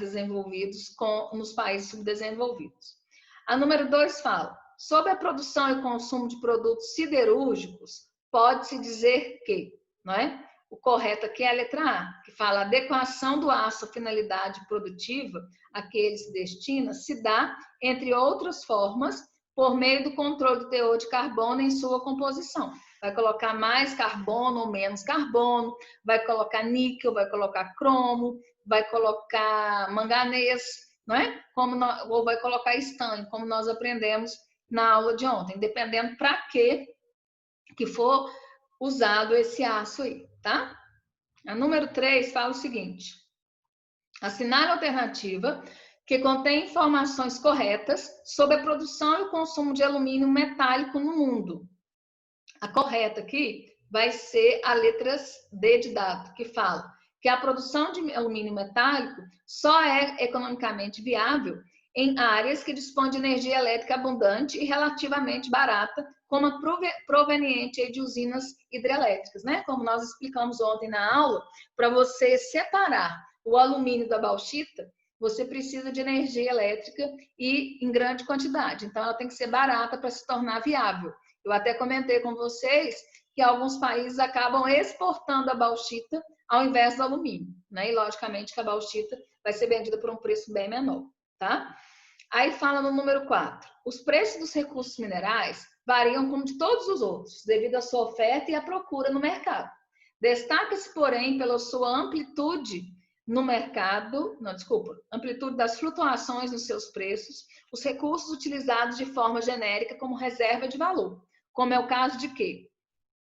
desenvolvidos nos países subdesenvolvidos. A número 2 fala, sobre a produção e consumo de produtos siderúrgicos, pode-se dizer que, não é? O correto aqui é a letra A, que fala adequação do aço à finalidade produtiva a que ele se destina, se dá, entre outras formas, por meio do controle do teor de carbono em sua composição. Vai colocar mais carbono ou menos carbono, vai colocar níquel, vai colocar cromo, vai colocar manganês, não é? Ou vai colocar estanho, como nós aprendemos na aula de ontem, dependendo para que for usado esse aço aí, tá? A número 3 fala o seguinte, assinale a alternativa que contém informações corretas sobre a produção e o consumo de alumínio metálico no mundo. A correta aqui vai ser a letra D de dado, que fala que a produção de alumínio metálico só é economicamente viável em áreas que dispõem de energia elétrica abundante e relativamente barata, como a proveniente de usinas hidrelétricas, né? Como nós explicamos ontem na aula, para você separar o alumínio da bauxita, você precisa de energia elétrica e em grande quantidade. Então, ela tem que ser barata para se tornar viável. Eu até comentei com vocês que alguns países acabam exportando a bauxita ao invés do alumínio, né? E, logicamente, que a bauxita vai ser vendida por um preço bem menor, tá? Aí fala no número 4. Os preços dos recursos minerais variam como de todos os outros, devido à sua oferta e à procura no mercado. Destaca-se, porém, pela sua amplitude no mercado, amplitude das flutuações nos seus preços, os recursos utilizados de forma genérica como reserva de valor, como é o caso de quê?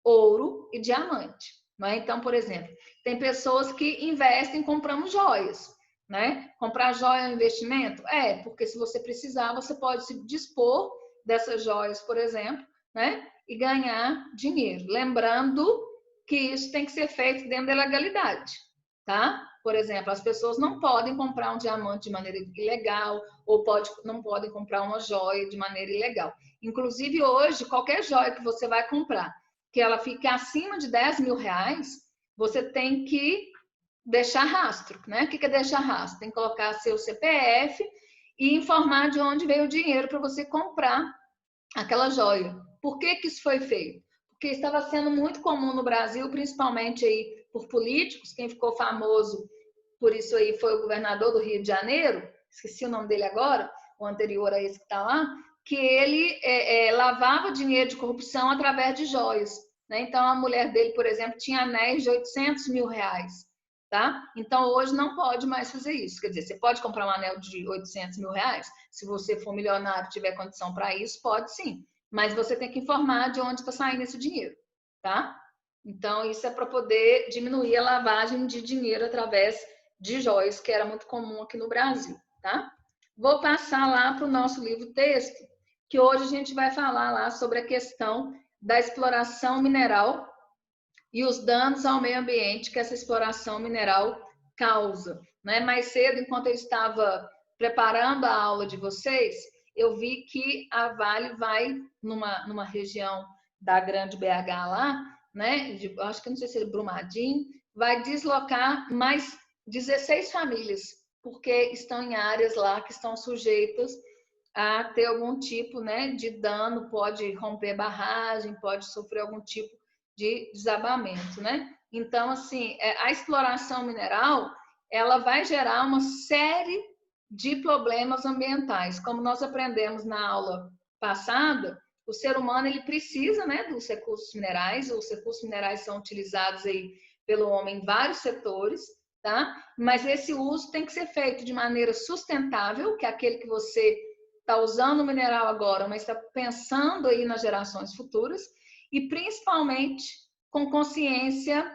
Ouro e diamante. Né? Então, por exemplo, tem pessoas que investem comprando joias. Né? Comprar joia é um investimento? É, porque se você precisar, você pode se dispor dessas joias, por exemplo, né? E ganhar dinheiro. Lembrando que isso tem que ser feito dentro da legalidade, tá? Por exemplo, as pessoas não podem comprar um diamante de maneira ilegal ou não podem comprar uma joia de maneira ilegal. Inclusive, hoje, qualquer joia que você vai comprar, que ela fique acima de 10 mil reais, você tem que deixar rastro, né? O que é deixar rastro? Tem que colocar seu CPF e informar de onde veio o dinheiro para você comprar aquela joia. Por que isso foi feito? Porque estava sendo muito comum no Brasil, principalmente aí por políticos, quem ficou famoso por isso aí foi o governador do Rio de Janeiro, esqueci o nome dele agora, o anterior a esse que está lá, que ele lavava dinheiro de corrupção através de joias. Né? Então, a mulher dele, por exemplo, tinha anéis de 800 mil reais. Tá? Então, hoje não pode mais fazer isso. Quer dizer, você pode comprar um anel de 800 mil reais? Se você for milionário e tiver condição para isso, pode sim. Mas você tem que informar de onde está saindo esse dinheiro. Tá? Então, isso é para poder diminuir a lavagem de dinheiro através de joias, que era muito comum aqui no Brasil, tá? Vou passar lá para o nosso livro-texto, que hoje a gente vai falar lá sobre a questão da exploração mineral e os danos ao meio ambiente que essa exploração mineral causa. Né? Mais cedo, enquanto eu estava preparando a aula de vocês, eu vi que a Vale vai numa região da Grande BH lá, né? Acho que não sei se é Brumadinho, vai deslocar mais 16 famílias, porque estão em áreas lá que estão sujeitas a ter algum tipo, né, de dano, pode romper barragem, pode sofrer algum tipo de desabamento, né? Então, assim, a exploração mineral, ela vai gerar uma série de problemas ambientais. Como nós aprendemos na aula passada, o ser humano, ele precisa, né, dos recursos minerais, os recursos minerais são utilizados aí pelo homem em vários setores, tá? Mas esse uso tem que ser feito de maneira sustentável, que é aquele que você está usando o mineral agora, mas está pensando aí nas gerações futuras, e principalmente com consciência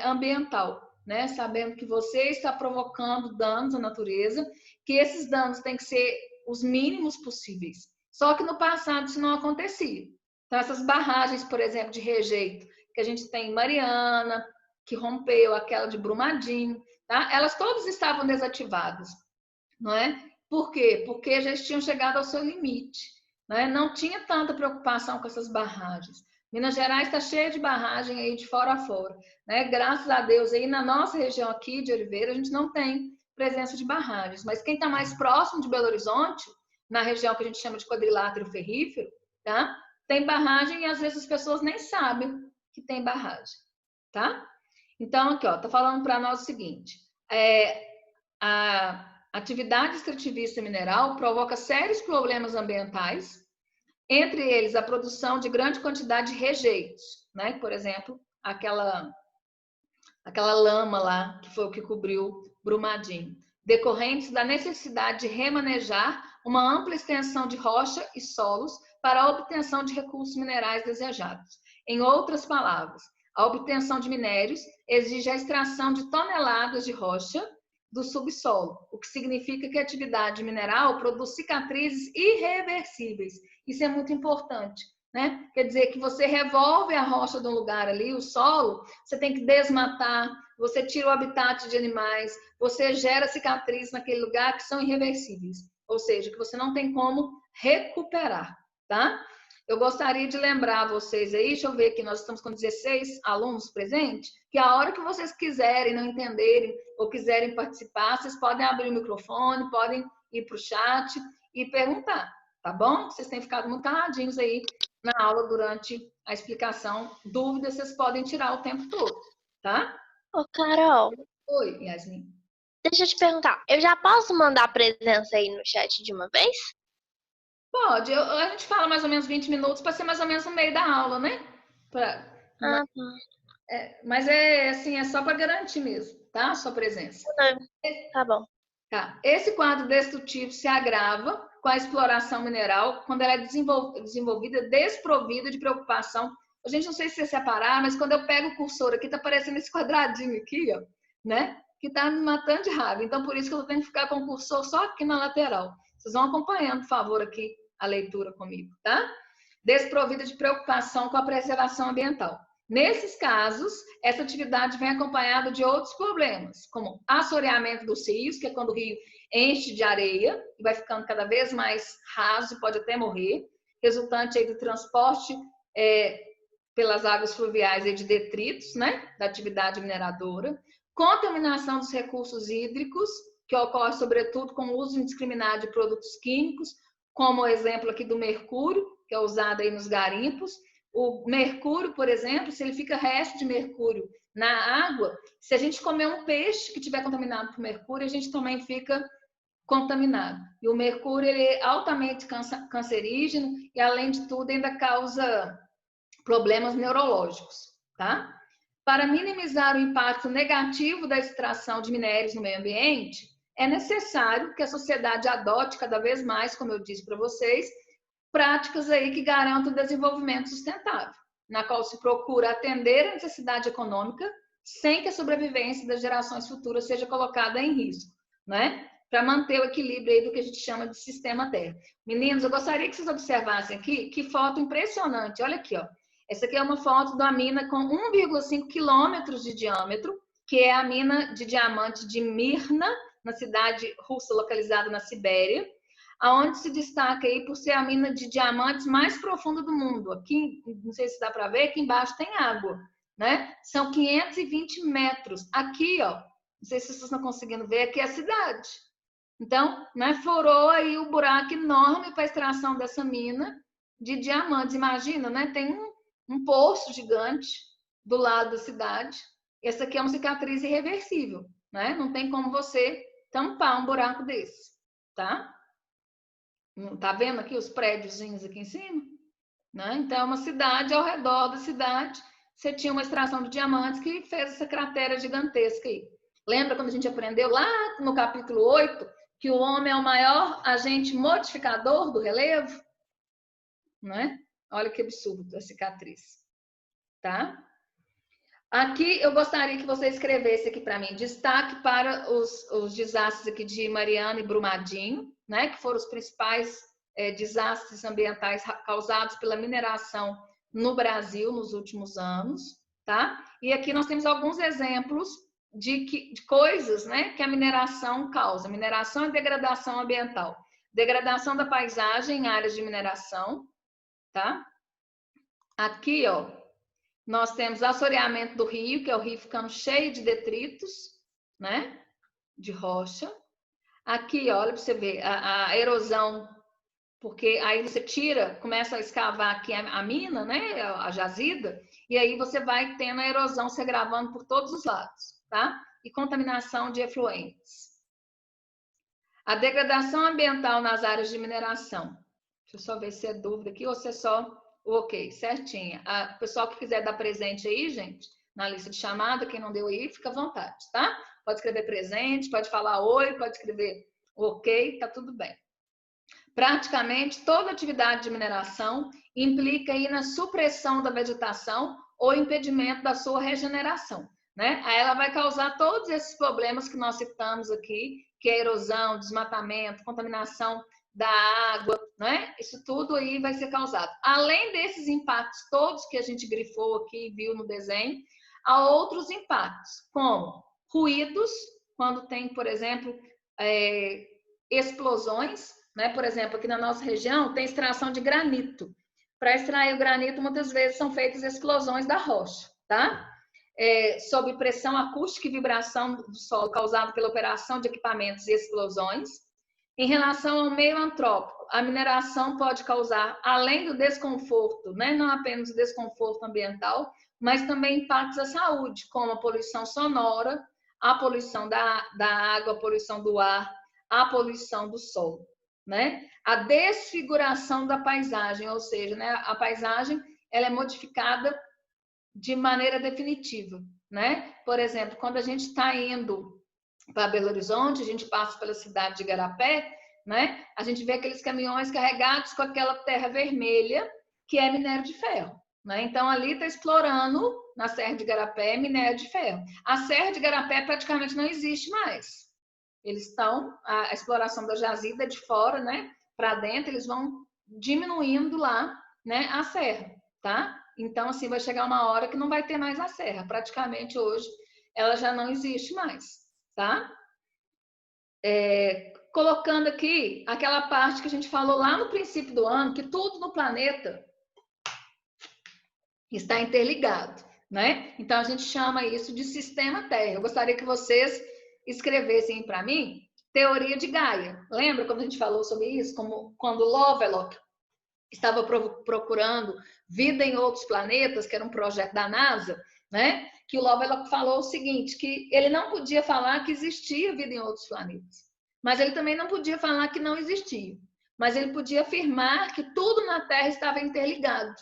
ambiental, né? Sabendo que você está provocando danos à natureza, que esses danos têm que ser os mínimos possíveis. Só que no passado isso não acontecia. Então, essas barragens, por exemplo, de rejeito, que a gente tem em Mariana, que rompeu, aquela de Brumadinho, tá? Elas todas estavam desativadas, não é? Por quê? Porque já tinham chegado ao seu limite, né? Não tinha tanta preocupação com essas barragens. Minas Gerais está cheia de barragem aí de fora a fora, né? Graças a Deus, aí na nossa região aqui de Oliveira, a gente não tem presença de barragens. Mas quem está mais próximo de Belo Horizonte, na região que a gente chama de quadrilátero ferrífero, tá? Tem barragem e às vezes as pessoas nem sabem que tem barragem, tá? Então, aqui, ó, tá falando para nós o seguinte: a atividade extrativista mineral provoca sérios problemas ambientais, entre eles a produção de grande quantidade de rejeitos, né? Por exemplo, aquela lama lá que foi o que cobriu Brumadinho, decorrentes da necessidade de remanejar uma ampla extensão de rocha e solos para a obtenção de recursos minerais desejados. Em outras palavras, a obtenção de minérios exige a extração de toneladas de rocha do subsolo, o que significa que a atividade mineral produz cicatrizes irreversíveis. Isso é muito importante, né? Quer dizer que você revolve a rocha de um lugar ali, o solo, você tem que desmatar, você tira o habitat de animais, você gera cicatrizes naquele lugar que são irreversíveis, ou seja, que você não tem como recuperar, tá? Eu gostaria de lembrar vocês aí, deixa eu ver aqui, nós estamos com 16 alunos presentes, que a hora que vocês quiserem, não entenderem ou quiserem participar, vocês podem abrir o microfone, podem ir para o chat e perguntar, tá bom? Vocês têm ficado muito caladinhos aí na aula durante a explicação. Dúvidas vocês podem tirar o tempo todo, tá? Ô, Carol. Oi, Yasmin. Deixa eu te perguntar, eu já posso mandar a presença aí no chat de uma vez? Pode, a gente fala mais ou menos 20 minutos para ser mais ou menos no meio da aula, né? Tá. Mas é assim, é só para garantir mesmo, tá? Sua presença. Tá bom. Tá. Esse quadro destrutivo se agrava com a exploração mineral quando ela é desenvolvida desprovida de preocupação. A gente não sei se você separar, mas quando eu pego o cursor aqui, tá aparecendo esse quadradinho aqui, ó, né? Que tá me matando de raiva. Então, por isso que eu tenho que ficar com o cursor só aqui na lateral. Vocês vão acompanhando, por favor, aqui a leitura comigo, tá? Desprovida de preocupação com a preservação ambiental. Nesses casos, essa atividade vem acompanada de outros problemas, como assoreamento dos rios, que é quando o rio enche de areia e vai ficando cada vez mais raso e pode até morrer, resultante aí do transporte pelas águas fluviais de detritos, né, da atividade mineradora, contaminação dos recursos hídricos, que ocorre sobretudo com o uso indiscriminado de produtos químicos, como o exemplo aqui do mercúrio, que é usado aí nos garimpos. O mercúrio, por exemplo, se ele fica resto de mercúrio na água, se a gente comer um peixe que estiver contaminado por mercúrio, a gente também fica contaminado. E o mercúrio ele é altamente cancerígeno e, além de tudo, ainda causa problemas neurológicos, tá? Para minimizar o impacto negativo da extração de minérios no meio ambiente, é necessário que a sociedade adote cada vez mais, como eu disse para vocês, práticas aí que garantam o desenvolvimento sustentável, na qual se procura atender a necessidade econômica sem que a sobrevivência das gerações futuras seja colocada em risco, né? Para manter o equilíbrio aí do que a gente chama de sistema Terra. Meninos, eu gostaria que vocês observassem aqui que foto impressionante. Olha aqui, ó. Essa aqui é uma foto da mina com 1,5 quilômetros de diâmetro, que é a mina de diamante de Mirna, na cidade russa localizada na Sibéria, aonde se destaca aí por ser a mina de diamantes mais profunda do mundo. Aqui, não sei se dá para ver, aqui embaixo tem água, né? São 520 metros. Aqui, ó, não sei se vocês estão conseguindo ver, aqui é a cidade. Então, né, furou aí o buraco enorme para a extração dessa mina de diamantes. Imagina, né? Tem um poço gigante do lado da cidade. Essa aqui é uma cicatriz irreversível, né? Não tem como você tampar um buraco desse, tá? Tá vendo aqui os prédiozinhos aqui em cima? Né? Então, é uma cidade, ao redor da cidade, você tinha uma extração de diamantes que fez essa cratera gigantesca aí. Lembra quando a gente aprendeu lá no capítulo 8 que o homem é o maior agente modificador do relevo? Não é? Olha que absurdo a cicatriz. Tá? Aqui eu gostaria que você escrevesse aqui para mim, destaque para os desastres aqui de Mariana e Brumadinho, né, que foram os principais desastres ambientais causados pela mineração no Brasil nos últimos anos, tá? E aqui nós temos alguns exemplos de coisas, né, que a mineração causa. Mineração e degradação ambiental. Degradação da paisagem em áreas de mineração, tá? Aqui, ó, nós temos assoreamento do rio, que é o rio ficando cheio de detritos, né? de rocha. Aqui, olha para você ver, a erosão, porque aí você tira, começa a escavar aqui a mina, né, a jazida, e aí você vai tendo a erosão se agravando por todos os lados, tá? E contaminação de efluentes. A degradação ambiental nas áreas de mineração. Deixa eu só ver se é dúvida aqui ou se é só o ok, certinha. O pessoal que quiser dar presente aí, gente, na lista de chamada, quem não deu aí, fica à vontade, tá? Pode escrever presente, pode falar oi, pode escrever ok, tá tudo bem. Praticamente toda atividade de mineração implica aí na supressão da vegetação ou impedimento da sua regeneração, né? Aí ela vai causar todos esses problemas que nós citamos aqui, que é erosão, desmatamento, contaminação da água, né? Isso tudo aí vai ser causado. Além desses impactos todos que a gente grifou aqui e viu no desenho, há outros impactos, como ruídos, quando tem, por exemplo, explosões, né? Por exemplo, aqui na nossa região tem extração de granito. Para extrair o granito, muitas vezes são feitas explosões da rocha, tá? Sob pressão acústica e vibração do solo causada pela operação de equipamentos e explosões. Em relação ao meio antrópico, a mineração pode causar, além do desconforto, né? Não apenas o desconforto ambiental, mas também impactos à saúde, como a poluição sonora, a poluição da água, a poluição do ar, a poluição do solo, né? A desfiguração da paisagem, ou seja, né, a paisagem ela é modificada de maneira definitiva, né? Por exemplo, quando a gente está indo para Belo Horizonte, a gente passa pela cidade de Igarapé, né? A gente vê aqueles caminhões carregados com aquela terra vermelha, que é minério de ferro, né? Então ali está explorando na Serra de Igarapé minério de ferro. A Serra de Igarapé praticamente não existe mais. Eles estão, a exploração da jazida de fora, né, para dentro, eles vão diminuindo lá, né, a serra, tá? Então, assim, vai chegar uma hora que não vai ter mais a serra. Praticamente hoje, ela já não existe mais, tá? Colocando aqui aquela parte que a gente falou lá no princípio do ano, que tudo no planeta está interligado, né? Então, a gente chama isso de sistema Terra. Eu gostaria que vocês escrevessem para mim teoria de Gaia. Lembra quando a gente falou sobre isso? Como quando Lovelock estava procurando vida em outros planetas, que era um projeto da NASA, né? Que o Lovelock falou o seguinte, que ele não podia falar que existia vida em outros planetas, mas ele também não podia falar que não existia, mas ele podia afirmar que tudo na Terra estava interligado,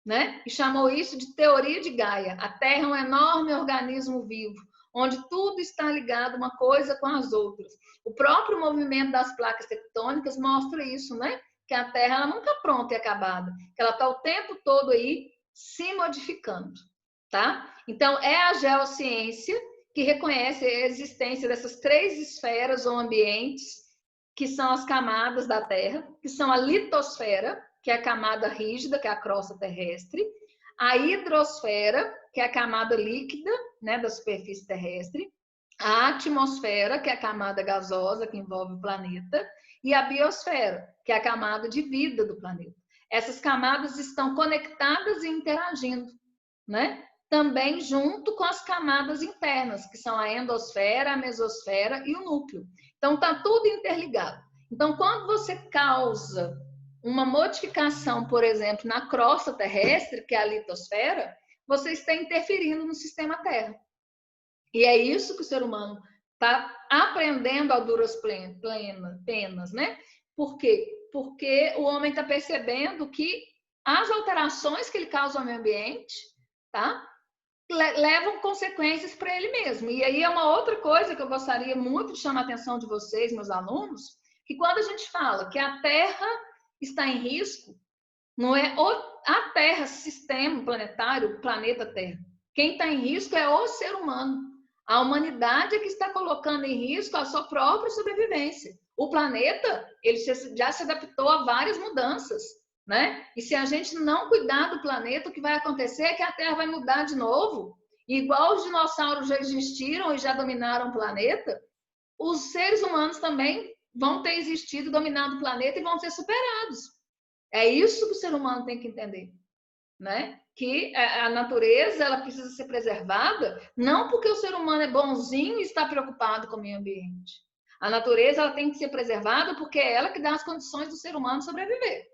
né? E chamou isso de teoria de Gaia. A Terra é um enorme organismo vivo, onde tudo está ligado uma coisa com as outras. O próprio movimento das placas tectônicas mostra isso, né? Que a Terra ela nunca está pronta e acabada, que ela está o tempo todo aí se modificando, tá? Então, é a geociência que reconhece a existência dessas três esferas ou ambientes, que são as camadas da Terra, que são a litosfera, que é a camada rígida, que é a crosta terrestre, a hidrosfera, que é a camada líquida, né, da superfície terrestre, a atmosfera, que é a camada gasosa que envolve o planeta, e a biosfera, que é a camada de vida do planeta. Essas camadas estão conectadas e interagindo, né? Também junto com as camadas internas, que são a endosfera, a mesosfera e o núcleo. Então, está tudo interligado. Então, quando você causa uma modificação, por exemplo, na crosta terrestre, que é a litosfera, você está interferindo no sistema Terra. E é isso que o ser humano está aprendendo a duras penas, né? Por quê? Porque o homem está percebendo que as alterações que ele causa ao meio ambiente, tá? Levam consequências para ele mesmo. E aí é uma outra coisa que eu gostaria muito de chamar a atenção de vocês, meus alunos, que quando a gente fala que a Terra está em risco, não é a Terra, sistema planetário, planeta Terra. Quem está em risco é o ser humano. A humanidade é que está colocando em risco a sua própria sobrevivência. O planeta, ele já se adaptou a várias mudanças, né? E se a gente não cuidar do planeta, o que vai acontecer é que a Terra vai mudar de novo. E igual os dinossauros já existiram e já dominaram o planeta, os seres humanos também vão ter existido, dominado o planeta e vão ser superados. É isso que o ser humano tem que entender. né? Que a natureza ela precisa ser preservada, não porque o ser humano é bonzinho e está preocupado com o meio ambiente. A natureza ela tem que ser preservada porque é ela que dá as condições do ser humano sobreviver.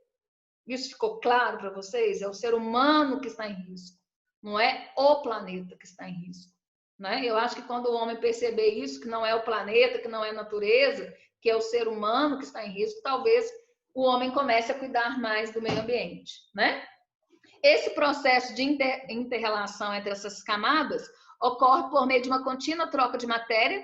Isso ficou claro para vocês? É o ser humano que está em risco, não é o planeta que está em risco, né? Eu acho que quando o homem perceber isso, que não é o planeta, que não é a natureza, que é o ser humano que está em risco, talvez o homem comece a cuidar mais do meio ambiente, né? Esse processo de inter-relação entre essas camadas ocorre por meio de uma contínua troca de matéria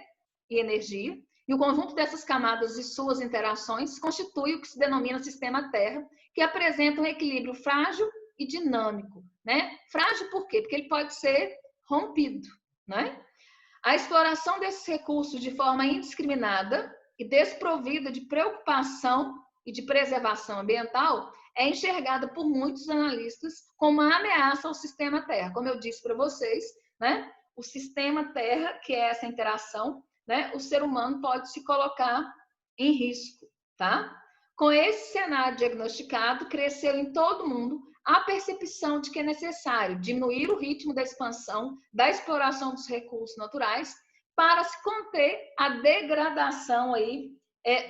e energia, e o conjunto dessas camadas e suas interações constitui o que se denomina sistema Terra, que apresenta um equilíbrio frágil e dinâmico, né? Frágil por quê? Porque ele pode ser rompido, né? A exploração desses recursos de forma indiscriminada e desprovida de preocupação e de preservação ambiental é enxergada por muitos analistas como uma ameaça ao sistema Terra. Como eu disse para vocês, né? O sistema Terra, que é essa interação, né? O ser humano pode se colocar em risco, tá? Com esse cenário diagnosticado, cresceu em todo o mundo a percepção de que é necessário diminuir o ritmo da expansão, da exploração dos recursos naturais para se conter a degradação aí,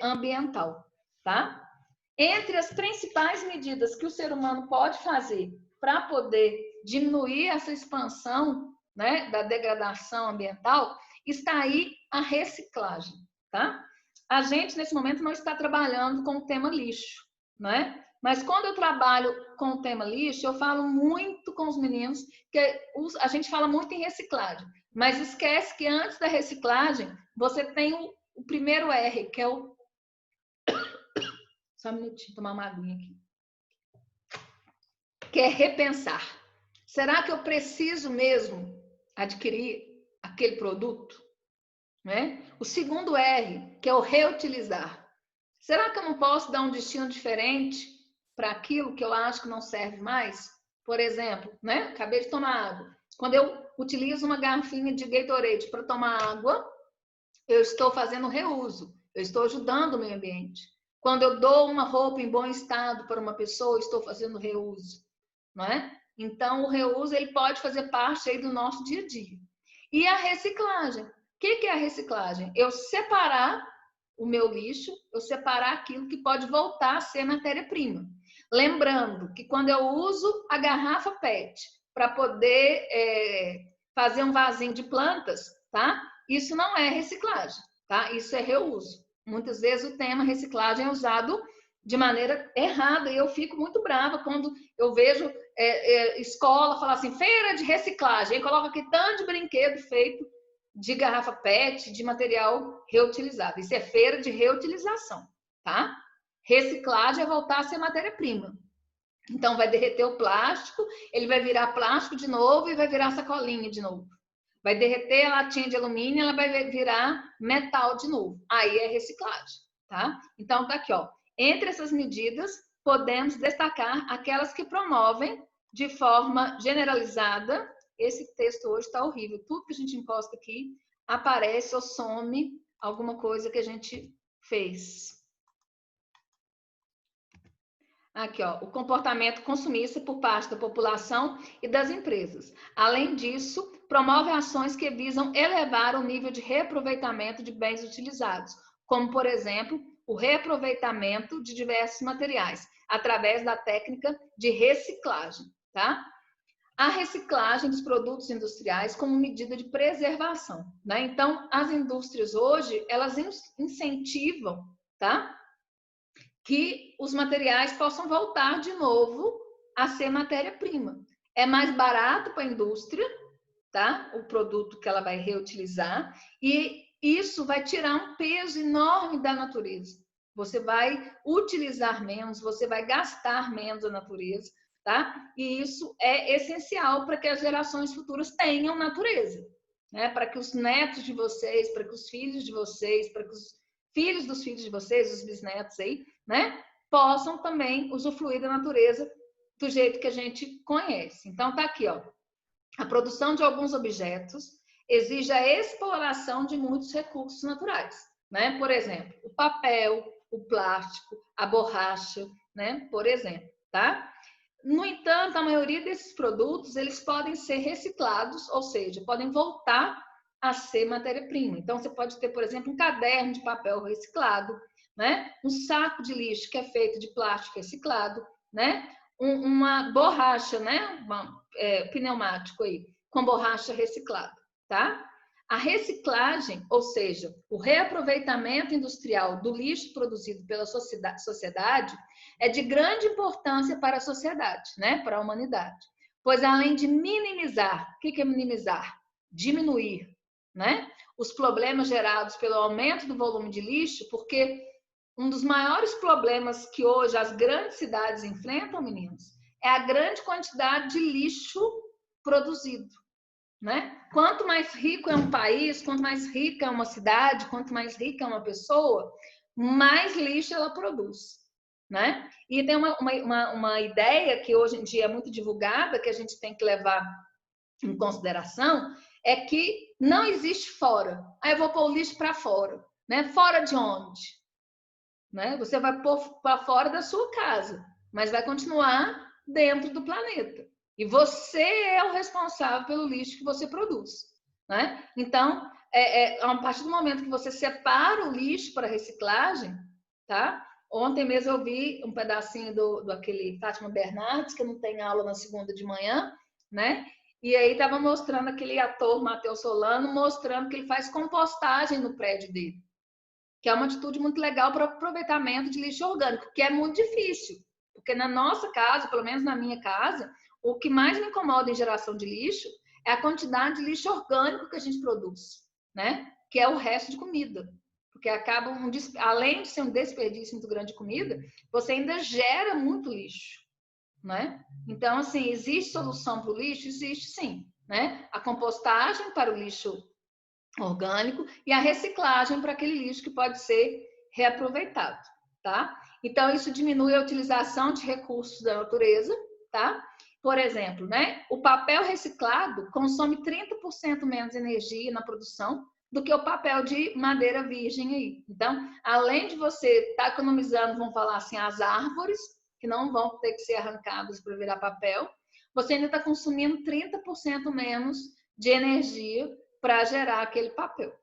ambiental, tá? Entre as principais medidas que o ser humano pode fazer para poder diminuir essa expansão, né, da degradação ambiental, está aí a reciclagem, tá? A gente, nesse momento, não está trabalhando com o tema lixo, né? Mas quando eu trabalho com o tema lixo, eu falo muito com os meninos, que a gente fala muito em reciclagem, mas esquece que antes da reciclagem, você tem o primeiro R, que é o... Só um minutinho, tomar uma aguinha aqui. Que é repensar. Será que eu preciso mesmo adquirir aquele produto? Né? O segundo R, que é o reutilizar. Será que eu não posso dar um destino diferente para aquilo que eu acho que não serve mais? Por exemplo, né? Acabei de tomar água. Quando eu utilizo uma garrafinha de Gatorade para tomar água, eu estou fazendo reuso, eu estou ajudando o meio ambiente. Quando eu dou uma roupa em bom estado para uma pessoa, eu estou fazendo reuso, não é? Então, o reuso ele pode fazer parte aí do nosso dia a dia. E a reciclagem. O que é a reciclagem? Eu separar o meu lixo, eu separar aquilo que pode voltar a ser matéria-prima. Lembrando que quando eu uso a garrafa PET para poder fazer um vasinho de plantas, tá? Isso não é reciclagem, tá? Isso é reuso. Muitas vezes o tema reciclagem é usado de maneira errada e eu fico muito brava quando eu vejo escola falar assim, feira de reciclagem, aí coloca aqui tanto de brinquedo feito de garrafa PET, de material reutilizado. Isso é feira de reutilização, tá? Reciclagem é voltar a ser matéria-prima. Então vai derreter o plástico, ele vai virar plástico de novo e vai virar sacolinha de novo. Vai derreter a latinha de alumínio, ela vai virar metal de novo. Aí é reciclagem, tá? Então tá aqui, ó. Entre essas medidas, podemos destacar aquelas que promovem de forma generalizada. Esse texto hoje está horrível. Tudo que a gente encosta aqui aparece ou some alguma coisa que a gente fez. Aqui, ó, o comportamento consumista por parte da população e das empresas. Além disso, promove ações que visam elevar o nível de reaproveitamento de bens utilizados, como, por exemplo, o reaproveitamento de diversos materiais, através da técnica de reciclagem, tá? A reciclagem dos produtos industriais como medida de preservação, né? Então, as indústrias hoje, elas incentivam, tá? Que os materiais possam voltar de novo a ser matéria-prima. É mais barato para a indústria, tá? O produto que ela vai reutilizar, e isso vai tirar um peso enorme da natureza. Você vai utilizar menos, você vai gastar menos a natureza, tá? E isso é essencial para que as gerações futuras tenham natureza, né? Para que os netos de vocês, para que os filhos de vocês, para que os filhos dos filhos de vocês, os bisnetos aí, né? Possam também usufruir da natureza do jeito que a gente conhece. Então tá aqui, ó. A produção de alguns objetos exige a exploração de muitos recursos naturais, né? Por exemplo, o papel, o plástico, a borracha, né? Por exemplo, tá? No entanto, a maioria desses produtos, eles podem ser reciclados, ou seja, podem voltar a ser matéria-prima. Então, você pode ter, por exemplo, um caderno de papel reciclado, né? Um saco de lixo que é feito de plástico reciclado, né? Uma borracha, né? Pneumático aí, com borracha reciclada, tá? A reciclagem, ou seja, o reaproveitamento industrial do lixo produzido pela sociedade é de grande importância para a sociedade, né? Para a humanidade. Pois além de minimizar, o que é minimizar? Diminuir, né? Os problemas gerados pelo aumento do volume de lixo, porque um dos maiores problemas que hoje as grandes cidades enfrentam, meninos, é a grande quantidade de lixo produzido, né? Quanto mais rico é um país, quanto mais rica é uma cidade, quanto mais rica é uma pessoa, mais lixo ela produz, né? E tem uma ideia que hoje em dia é muito divulgada, que a gente tem que levar em consideração, é que não existe fora. Aí eu vou pôr o lixo para fora, né? Fora de onde? Né? Você vai pôr para fora da sua casa, mas vai continuar dentro do planeta. E você é o responsável pelo lixo que você produz, né? Então, a partir do momento que você separa o lixo para reciclagem, tá? Ontem mesmo eu vi um pedacinho do aquele Fátima Bernardes, que não tem aula na segunda de manhã, né? E aí estava mostrando aquele ator, Matheus Solano, mostrando que ele faz compostagem no prédio dele, que é uma atitude muito legal para o aproveitamento de lixo orgânico, que é muito difícil, porque na nossa casa, pelo menos na minha casa, o que mais me incomoda em geração de lixo é a quantidade de lixo orgânico que a gente produz, né? Que é o resto de comida. Porque acaba, além de ser um desperdício muito grande de comida, você ainda gera muito lixo, né? Então, assim, existe solução para o lixo? Existe sim, né? A compostagem para o lixo orgânico e a reciclagem para aquele lixo que pode ser reaproveitado, tá? Então, isso diminui a utilização de recursos da natureza, tá? Por exemplo, né? O papel reciclado consome 30% menos energia na produção do que o papel de madeira virgem aí. Então, além de você estar economizando, vamos falar assim, as árvores, que não vão ter que ser arrancadas para virar papel, você ainda está consumindo 30% menos de energia para gerar aquele papel,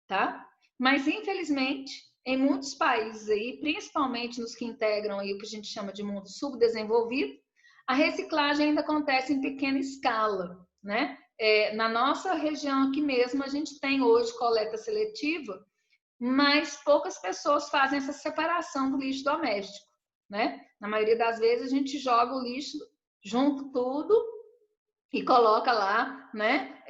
tá? Mas, infelizmente, em muitos países aí, principalmente nos que integram aí o que a gente chama de mundo subdesenvolvido, a reciclagem ainda acontece em pequena escala, né? Na nossa região aqui mesmo, a gente tem hoje coleta seletiva, mas poucas pessoas fazem essa separação do lixo doméstico, né? Na maioria das vezes, a gente joga o lixo junto tudo e coloca lá, né,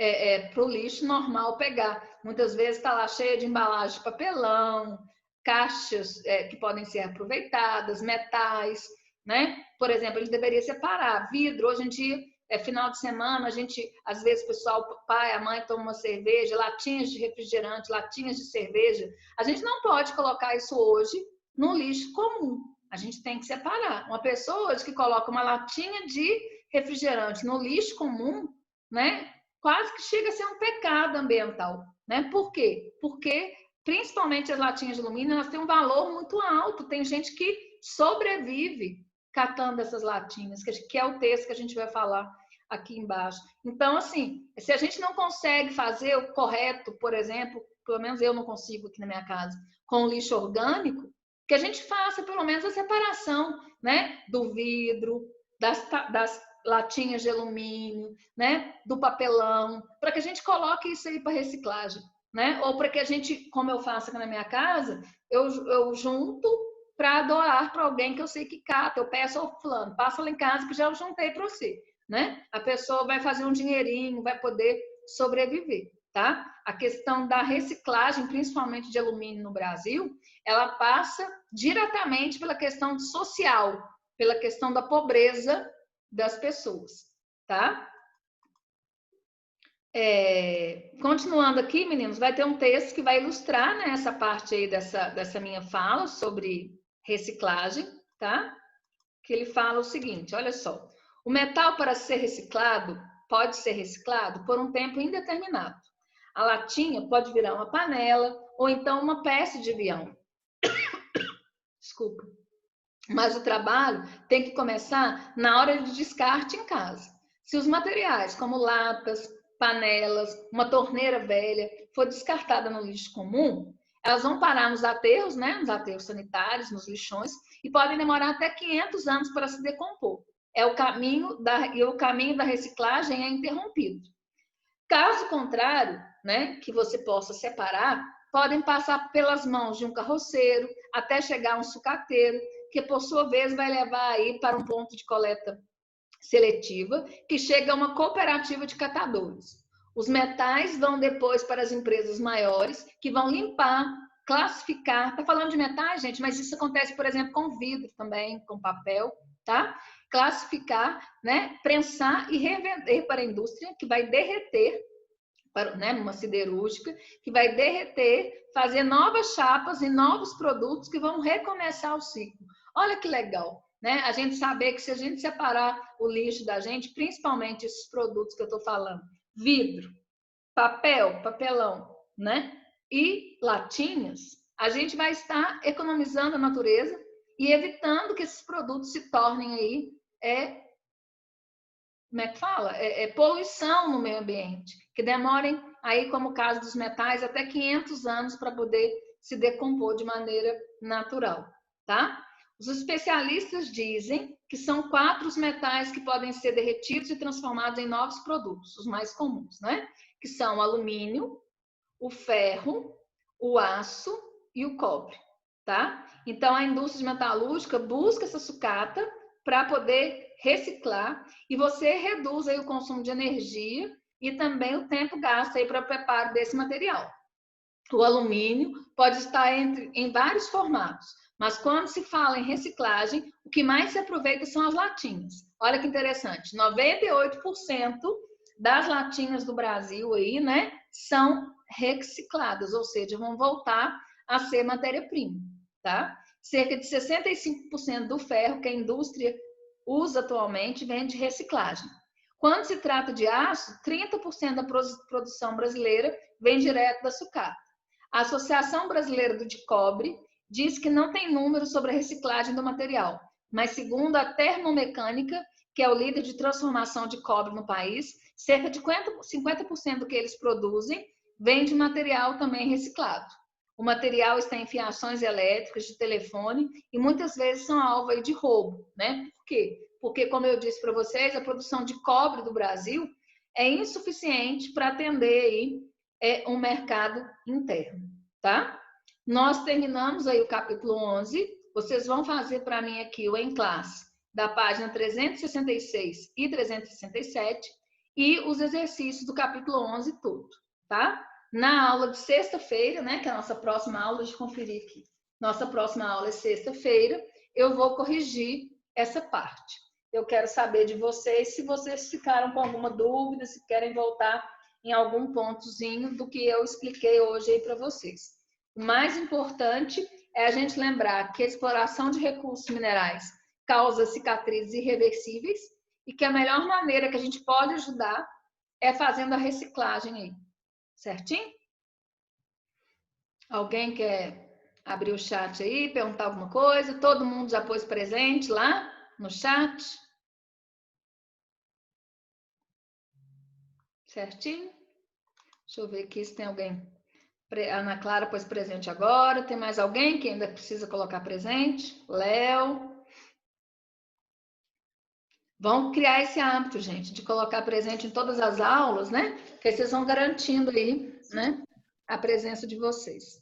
para o lixo normal pegar. Muitas vezes está lá cheia de embalagem de papelão, caixas que podem ser aproveitadas, metais, né? Por exemplo, eles deveriam separar vidro. Hoje em dia, final de semana, a gente, às vezes, o pessoal, o pai, a mãe toma uma cerveja, latinhas de refrigerante, latinhas de cerveja. A gente não pode colocar isso hoje no lixo comum. A gente tem que separar. Uma pessoa hoje que coloca uma latinha de refrigerante no lixo comum, né? Quase que chega a ser um pecado ambiental, né? Por quê? Porque principalmente as latinhas de alumínio, elas têm um valor muito alto. Tem gente que sobrevive catando essas latinhas, que é o texto que a gente vai falar aqui embaixo. Então, assim, se a gente não consegue fazer o correto, por exemplo, pelo menos eu não consigo aqui na minha casa, com o lixo orgânico, que a gente faça pelo menos a separação, né? Do vidro, das latinhas de alumínio, né? Do papelão, para que a gente coloque isso aí para reciclagem, né? Ou para que a gente, como eu faço aqui na minha casa, eu junto para doar para alguém que eu sei que cata. Eu peço ao fulano, passa lá em casa que já eu juntei para você, né? A pessoa vai fazer um dinheirinho, vai poder sobreviver, tá? A questão da reciclagem, principalmente de alumínio no Brasil, ela passa diretamente pela questão social, pela questão da pobreza das pessoas, tá? Continuando aqui, meninos, vai ter um texto que vai ilustrar, né, essa parte aí dessa minha fala sobre reciclagem, tá? Que ele fala o seguinte, olha só. O metal para ser reciclado pode ser reciclado por um tempo indeterminado. A latinha pode virar uma panela ou então uma peça de avião. Desculpa. Mas o trabalho tem que começar na hora de descarte em casa. Se os materiais, como latas, panelas, uma torneira velha, for descartada no lixo comum, elas vão parar nos aterros, né, nos aterros sanitários, nos lixões, e podem demorar até 500 anos para se decompor. E o caminho da reciclagem é interrompido. Caso contrário, né, que você possa separar, podem passar pelas mãos de um carroceiro até chegar a um sucateiro, que por sua vez vai levar aí para um ponto de coleta seletiva, que chega a uma cooperativa de catadores. Os metais vão depois para as empresas maiores, que vão limpar, classificar. Está falando de metais, gente, mas isso acontece, por exemplo, com vidro também, com papel, tá? Classificar, né, prensar e revender para a indústria, que vai derreter, né, numa siderúrgica, que vai derreter, fazer novas chapas e novos produtos que vão recomeçar o ciclo. Olha que legal, né? A gente saber que se a gente separar o lixo da gente, principalmente esses produtos que eu estou falando, vidro, papel, papelão, né? E latinhas, a gente vai estar economizando a natureza e evitando que esses produtos se tornem aí como é que fala? Poluição no meio ambiente, que demorem aí, como o caso dos metais, até 500 anos para poder se decompor de maneira natural, tá? Os especialistas dizem que são 4 os metais que podem ser derretidos e transformados em novos produtos, os mais comuns, né? Que são o alumínio, o ferro, o aço e o cobre, tá? Então, a indústria metalúrgica busca essa sucata para poder reciclar e você reduz aí o consumo de energia e também o tempo gasto aí para o preparo desse material. O alumínio pode estar em vários formatos, mas quando se fala em reciclagem, o que mais se aproveita são as latinhas. Olha que interessante, 98% das latinhas do Brasil aí, né, são recicladas, ou seja, vão voltar a ser matéria-prima, tá? Cerca de 65% do ferro que a indústria usa atualmente vem de reciclagem. Quando se trata de aço, 30% da produção brasileira vem direto da sucata. A Associação Brasileira de Cobre diz que não tem números sobre a reciclagem do material, mas segundo a Termomecânica, que é o líder de transformação de cobre no país, cerca de 50% do que eles produzem vem de material também reciclado. O material está em fiações elétricas, de telefone, e muitas vezes são alvo de roubo, né? Por quê? Porque, como eu disse para vocês, a produção de cobre do Brasil é insuficiente para atender aí um mercado interno, tá? Nós terminamos aí o capítulo 11. Vocês vão fazer para mim aqui o em classe da página 366 e 367 e os exercícios do capítulo 11 tudo, tá? Na aula de sexta-feira, né, que é a nossa próxima aula, deixa eu conferir aqui. Nossa próxima aula é sexta-feira, eu vou corrigir essa parte. Eu quero saber de vocês se vocês ficaram com alguma dúvida, se querem voltar em algum pontozinho do que eu expliquei hoje aí para vocês. O mais importante é a gente lembrar que a exploração de recursos minerais causa cicatrizes irreversíveis e que a melhor maneira que a gente pode ajudar é fazendo a reciclagem aí. Certinho? Alguém quer abrir o chat aí, perguntar alguma coisa? Todo mundo já pôs presente lá no chat? Certinho? Deixa eu ver aqui se tem alguém. A Ana Clara pôs presente agora. Tem mais alguém que ainda precisa colocar presente? Léo. Vamos criar esse hábito, gente, de colocar presente em todas as aulas, né? Que aí vocês vão garantindo aí, né? A presença de vocês,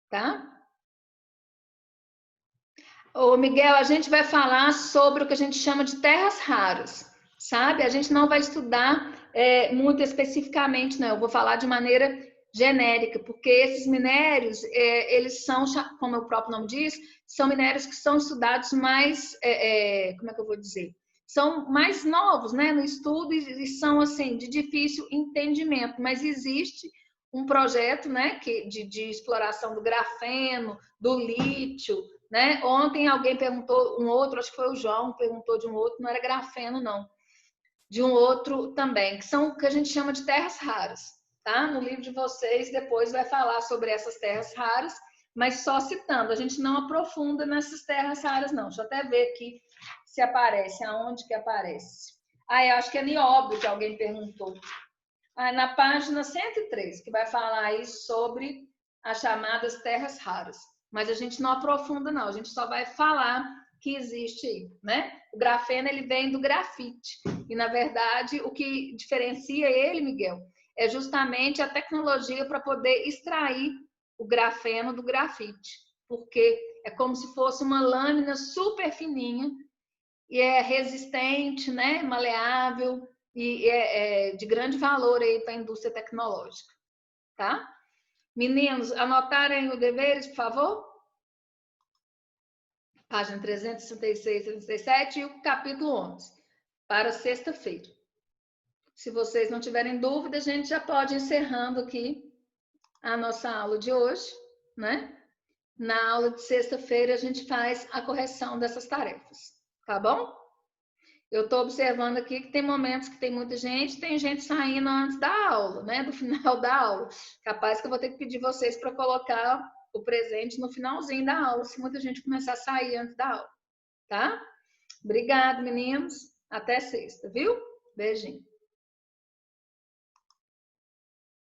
tá? Ô, Miguel, a gente vai falar sobre o que a gente chama de terras raras, sabe? A gente não vai estudar muito especificamente, não. Eu vou falar de maneira genérica, porque esses minérios, eles são, como o próprio nome diz, são minérios que são estudados mais, como é que eu vou dizer? São mais novos, né, no estudo e são, assim, de difícil entendimento, mas existe um projeto, né, de exploração do grafeno, do lítio, né? Ontem alguém perguntou, um outro, acho que foi o João, perguntou de um outro, não era grafeno, não, de um outro também, que são o que a gente chama de terras raras, tá? No livro de vocês, depois vai falar sobre essas terras raras, mas só citando, a gente não aprofunda nessas terras raras, não. Deixa eu até ver aqui se aparece, aonde que aparece. Eu acho que é Nióbio que alguém perguntou. Na página 103, que vai falar aí sobre as chamadas terras raras. Mas a gente não aprofunda, não. A gente só vai falar que existe aí, né? O grafeno, ele vem do grafite. E, na verdade, o que diferencia ele, Miguel, é justamente a tecnologia para poder extrair o grafeno do grafite. Porque é como se fosse uma lâmina super fininha e é resistente, né? Maleável e é de grande valor aí para a indústria tecnológica, tá? Meninos, anotarem os deveres, por favor? Página 366 e 367 e o capítulo 11, para sexta-feira. Se vocês não tiverem dúvida, a gente já pode ir encerrando aqui a nossa aula de hoje, né? Na aula de sexta-feira, a gente faz a correção dessas tarefas, tá bom? Eu estou observando aqui que tem momentos que tem muita gente, tem gente saindo antes da aula, né? Do final da aula. Capaz que eu vou ter que pedir vocês para colocar o presente no finalzinho da aula, se muita gente começar a sair antes da aula, tá? Obrigada, meninos. Até sexta, viu? Beijinho.